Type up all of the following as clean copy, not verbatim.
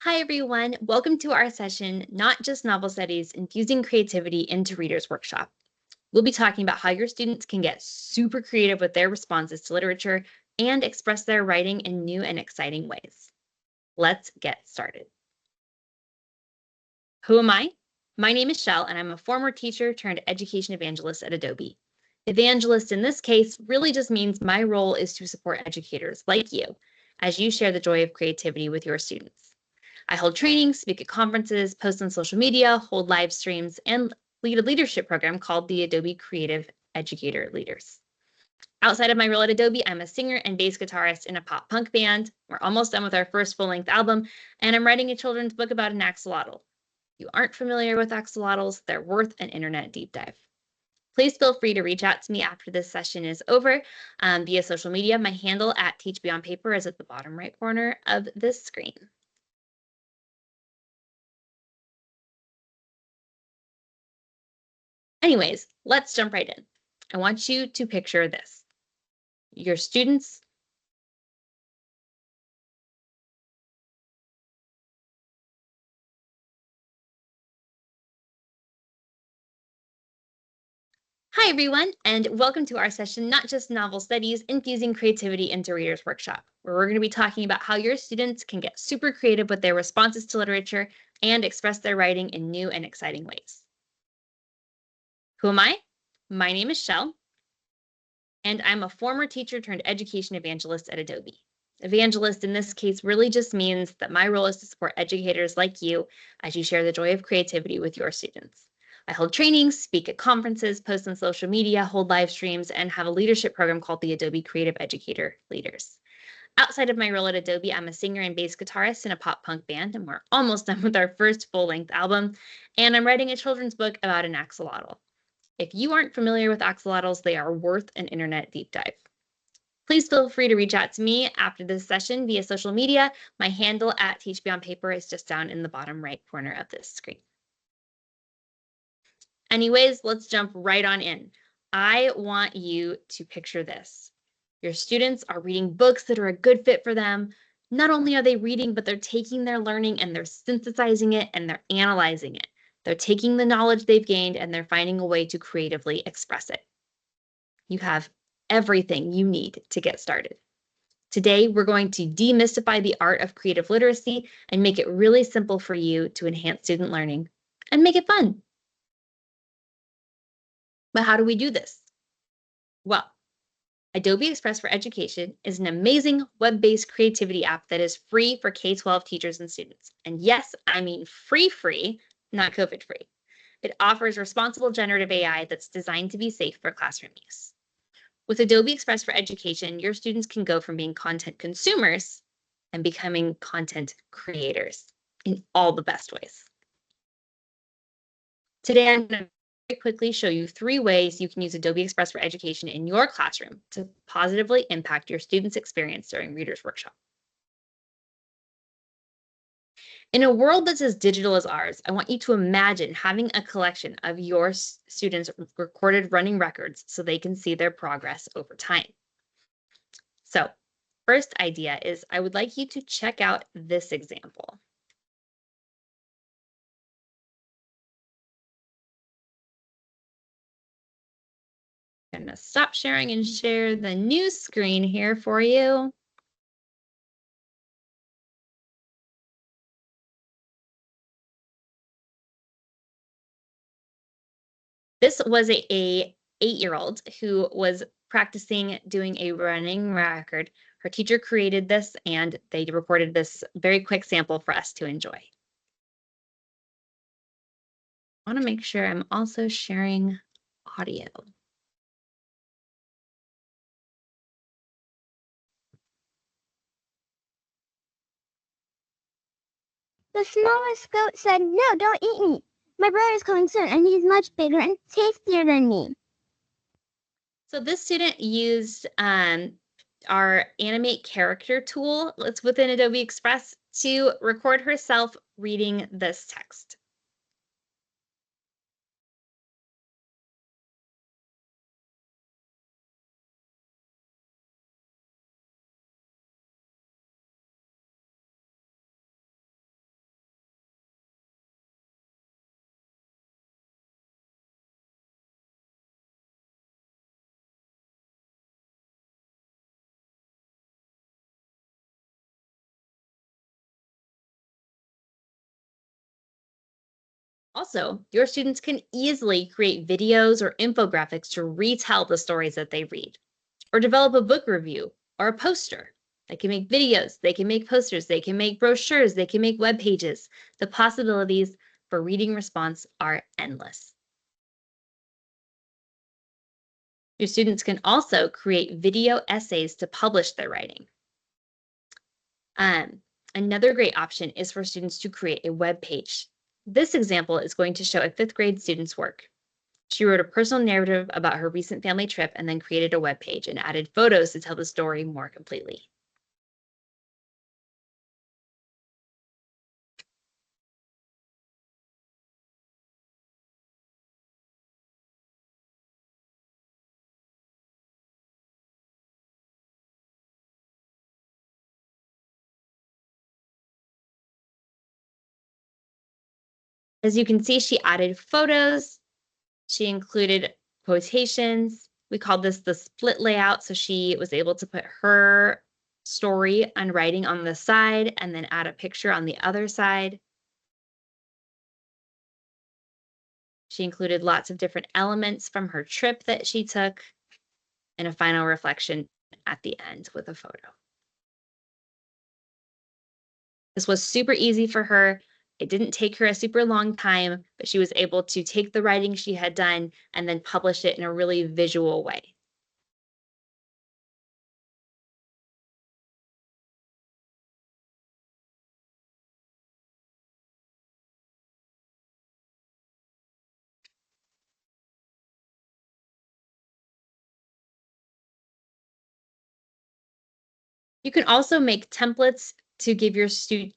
Hi, everyone. Welcome to our session, Not Just Novel Studies, Infusing Creativity into Readers Workshop. We'll be talking about how your students can get super creative with their responses to literature and express their writing in new and exciting ways. Let's get started. Who am I? My name is Shell, and I'm a former teacher turned education evangelist at Adobe. Evangelist in this case really just means my role is to support educators like you as you share the joy of creativity with your students. I hold trainings, speak at conferences, post on social media, hold live streams, and lead a leadership program called the Adobe Creative Educator Leaders. Outside of my role at Adobe, I'm a singer and bass guitarist in a pop punk band. We're almost done with our first full-length album, and I'm writing a children's book about an axolotl. If you aren't familiar with axolotls, they're worth an internet deep dive. Please feel free to reach out to me after this session is over via social media. My handle at Teach Beyond Paper is at the bottom right corner of this screen. Anyways, let's jump right in. I want you to picture this. Your students. Hi, everyone, and welcome to our session, Not Just Novel Studies, Infusing Creativity into Readers Workshop, where we're going to be talking about how your students can get super creative with their responses to literature and express their writing in new and exciting ways. Who am I? My name is Shell, and I'm a former teacher turned education evangelist at Adobe. Evangelist in this case really just means that my role is to support educators like you as you share the joy of creativity with your students. I hold trainings, speak at conferences, post on social media, hold live streams, and have a leadership program called the Adobe Creative Educator Leaders. Outside of my role at Adobe, I'm a singer and bass guitarist in a pop punk band, and we're almost done with our first full-length album, and I'm writing a children's book about an axolotl. If you aren't familiar with axolotls, they are worth an internet deep dive. Please feel free to reach out to me after this session via social media. My handle at Teach Beyond Paper is just down in the bottom right corner of this screen. Anyways, let's jump right on in. I want you to picture this. Your students are reading books that are a good fit for them. Not only are they reading, but they're taking their learning and they're synthesizing it and they're analyzing it. They're taking the knowledge they've gained and they're finding a way to creatively express it. You have everything you need to get started. Today, we're going to demystify the art of creative literacy and make it really simple for you to enhance student learning and make it fun. But how do we do this? Well, Adobe Express for Education is an amazing web-based creativity app that is free for K-12 teachers and students. And yes, I mean free, not COVID-free. It offers responsible generative AI that's designed to be safe for classroom use. With Adobe Express for Education, your students can go from being content consumers and becoming content creators in all the best ways. Today, I'm going to very quickly show you 3 ways you can use Adobe Express for Education in your classroom to positively impact your students' experience during Readers Workshop. In a world that's as digital as ours, I want you to imagine having a collection of your students' recorded running records so they can see their progress over time. So, first idea is I would like you to check out this example. I'm going to stop sharing and share the new screen here for you. This was a 8-year-old who was practicing doing a running record. Her teacher created this and they recorded this very quick sample for us to enjoy. I want to make sure I'm also sharing audio. The smallest goat said, "No, don't eat me. My brother's coming soon, and he's much bigger and tastier than me." So this student used our animate character tool that's within Adobe Express to record herself reading this text. Also, your students can easily create videos or infographics to retell the stories that they read, or develop a book review or a poster. They can make videos, they can make posters, they can make brochures, they can make web pages. The possibilities for reading response are endless. Your students can also create video essays to publish their writing. Um, Another great option is for students to create a web page. This example is going to show a fifth grade student's work. She wrote a personal narrative about her recent family trip and then created a web page and added photos to tell the story more completely. As you can see, she added photos, she included quotations. We called this the split layout, so she was able to put her story and writing on the side and then add a picture on the other side. She included lots of different elements from her trip that she took and a final reflection at the end with a photo. This was super easy for her. It didn't take her a super long time, but she was able to take the writing she had done and then publish it in a really visual way. You can also make templates to give your students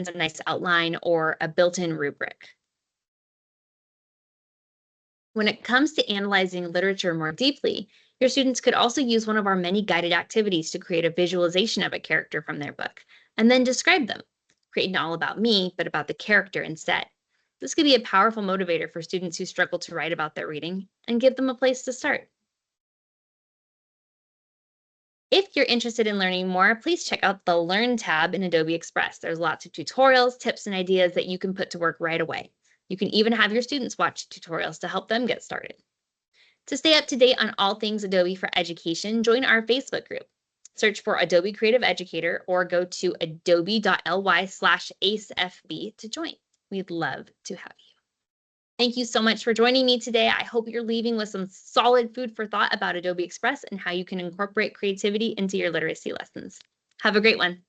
a nice outline or a built-in rubric. When it comes to analyzing literature more deeply, your students could also use one of our many guided activities to create a visualization of a character from their book, and then describe them. Create not all about me, but about the character instead. This could be a powerful motivator for students who struggle to write about their reading and give them a place to start. If you're interested in learning more, please check out the Learn tab in Adobe Express. There's lots of tutorials, tips, and ideas that you can put to work right away. You can even have your students watch tutorials to help them get started. To stay up to date on all things Adobe for Education, join our Facebook group. Search for Adobe Creative Educator or go to adobe.ly/acefb to join. We'd love to have you. Thank you so much for joining me today. I hope you're leaving with some solid food for thought about Adobe Express and how you can incorporate creativity into your literacy lessons. Have a great one.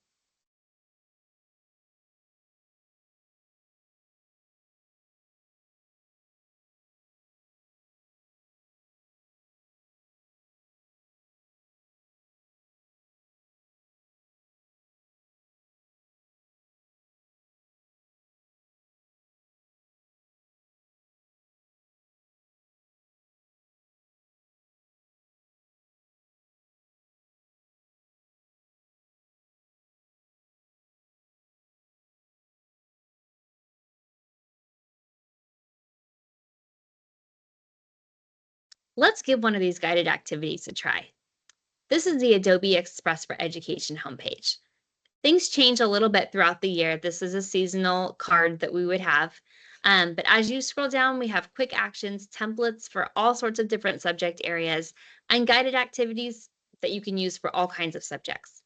Let's give one of these guided activities a try. This is the Adobe Express for Education homepage. Things change a little bit throughout the year. This is a seasonal card that we would have. But as you scroll down, we have quick actions, templates for all sorts of different subject areas, and guided activities that you can use for all kinds of subjects.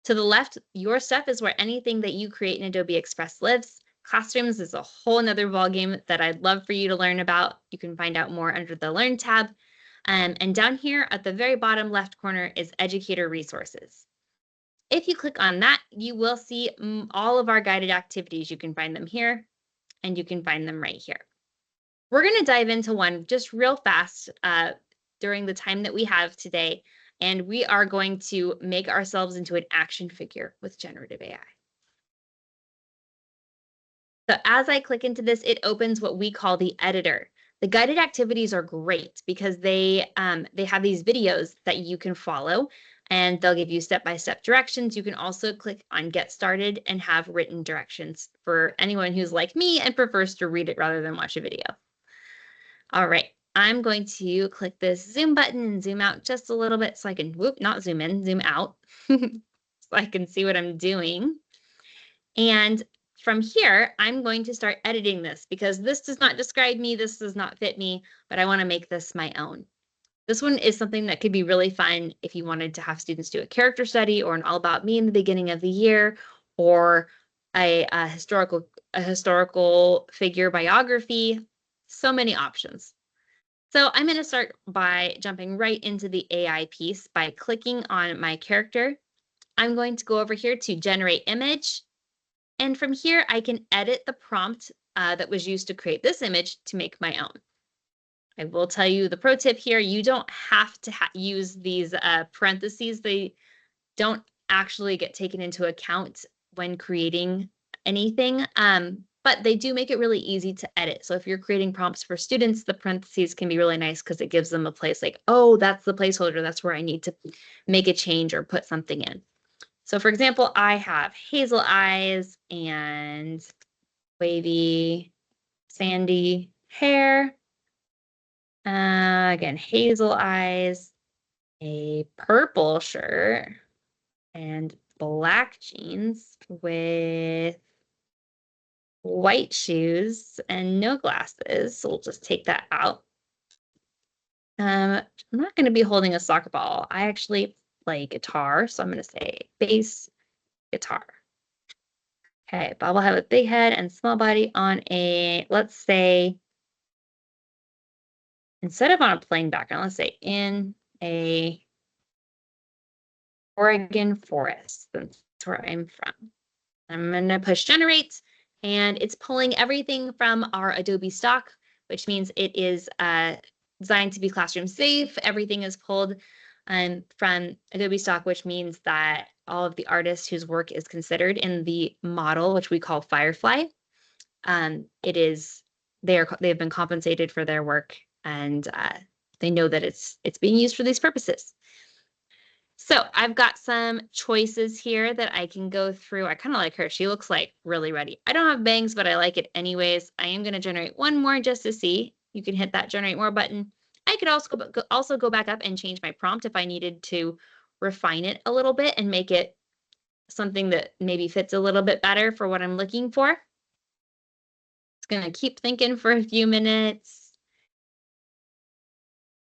To the left, your stuff is where anything that you create in Adobe Express lives. Classrooms is a whole nother ballgame that I'd love for you to learn about. You can find out more under the Learn tab. And down here at the very bottom left corner is Educator Resources. If you click on that, you will see all of our guided activities. You can find them here, and you can find them right here. We're going to dive into one just real fast during the time that we have today, and we are going to make ourselves into an action figure with generative AI. So as I click into this, it opens what we call the editor. The guided activities are great because they have these videos that you can follow, and they'll give you step-by-step directions. You can also click on Get Started and have written directions for anyone who's like me and prefers to read it rather than watch a video. All right, I'm going to click this Zoom button and zoom out just a little bit so I can, not zoom in, zoom out, so I can see what I'm doing. And from here, I'm going to start editing this because this does not describe me, this does not fit me, but I want to make this my own. This one is something that could be really fun if you wanted to have students do a character study or an all about me in the beginning of the year, or a historical figure biography. So many options. So I'm going to start by jumping right into the AI piece by clicking on my character. I'm going to go over here to generate image. And from here, I can edit the prompt that was used to create this image to make my own. I will tell you the pro tip here, you don't have to use these parentheses. They don't actually get taken into account when creating anything, but they do make it really easy to edit. So if you're creating prompts for students, the parentheses can be really nice because it gives them a place like, oh, that's the placeholder. That's where I need to make a change or put something in. So for example, I have hazel eyes and wavy, sandy hair. Again, hazel eyes, a purple shirt, and black jeans with white shoes and no glasses. So we'll just take that out. I'm not going to be holding a soccer ball. I actually play guitar, so I'm going to say bass guitar. Okay, Bob will have a big head and small body on a, let's say, instead of on a plain background, let's say in a Oregon forest. That's where I'm from. I'm going to push generate, and it's pulling everything from our Adobe stock, which means it is designed to be classroom safe. Everything is pulled from Adobe stock, which means that all of the artists whose work is considered in the model, which we call Firefly, they've been compensated for their work, and they know that it's being used for these purposes. So I've got some choices here that I can go through. I kind of like her. She looks like really ready. I don't have bangs, but I like it anyways. I am going to generate one more just to see. You can hit that generate more button. I could also go back up and change my prompt if I needed to refine it a little bit and make it something that maybe fits a little bit better for what I'm looking for. It's going to keep thinking for a few minutes.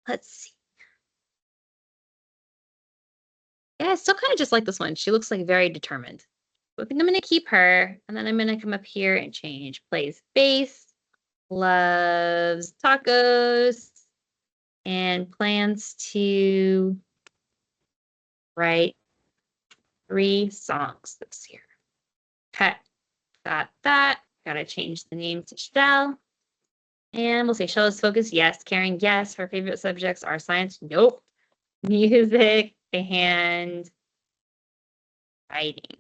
Let's see. Yeah, I still kind of just like this one. She looks like very determined. So I think I'm going to keep her, and then I'm going to come up here and change. Plays bass, loves tacos, and plans to write 3 songs this year. Okay, got that. Got to change the name to Shell. And we'll say Shell is focused, yes. Caring, yes. Her favorite subjects are science, nope. Music and writing.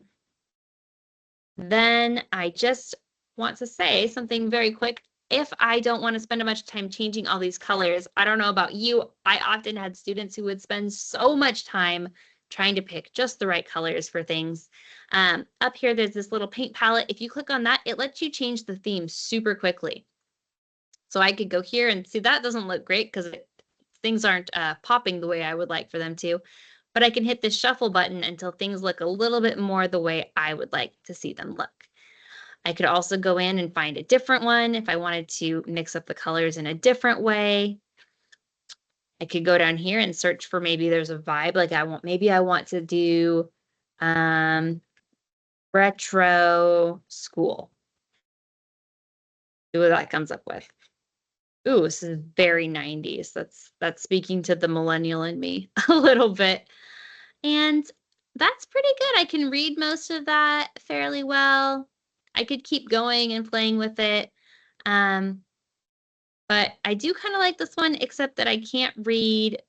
Then I just want to say something very quick. If I don't want to spend much time changing all these colors, I don't know about you, I often had students who would spend so much time trying to pick just the right colors for things. Up here, there's this little paint palette. If you click on that, it lets you change the theme super quickly. So I could go here and see that doesn't look great because things aren't popping the way I would like for them to. But I can hit this shuffle button until things look a little bit more the way I would like to see them look. I could also go in and find a different one if I wanted to mix up the colors in a different way. I could go down here and search for maybe there's a vibe like maybe I want to do retro school. See what that comes up with. Ooh, this is very 90s. That's speaking to the millennial in me a little bit. And that's pretty good. I can read most of that fairly well. I could keep going and playing with it. But I do kind of like this one, except that I can't read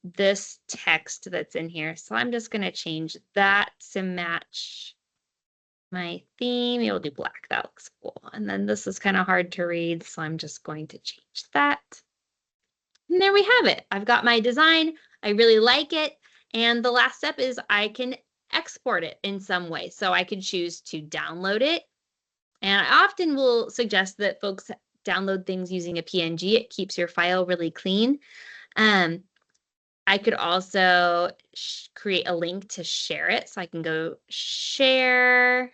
this text that's in here. So I'm just going to change that to match my theme. We'll do black. That looks cool. And then this is kind of hard to read, so I'm just going to change that. And there we have it. I've got my design. I really like it. And the last step is I can export it in some way. So I could choose to download it. And I often will suggest that folks download things using a PNG. It keeps your file really clean. I could also create a link to share it. So I can go share.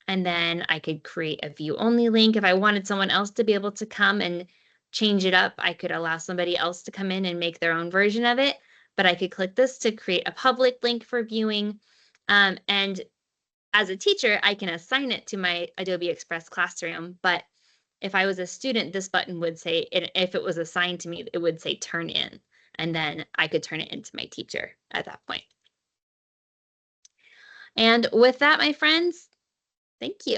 And then I could create a view only link. If I wanted someone else to be able to come and change it up, I could allow somebody else to come in and make their own version of it. But I could click this to create a public link for viewing. And as a teacher, I can assign it to my Adobe Express Classroom. But if I was a student, this button would say, if it was assigned to me, it would say turn in. And then I could turn it into my teacher at that point. And with that, my friends, thank you.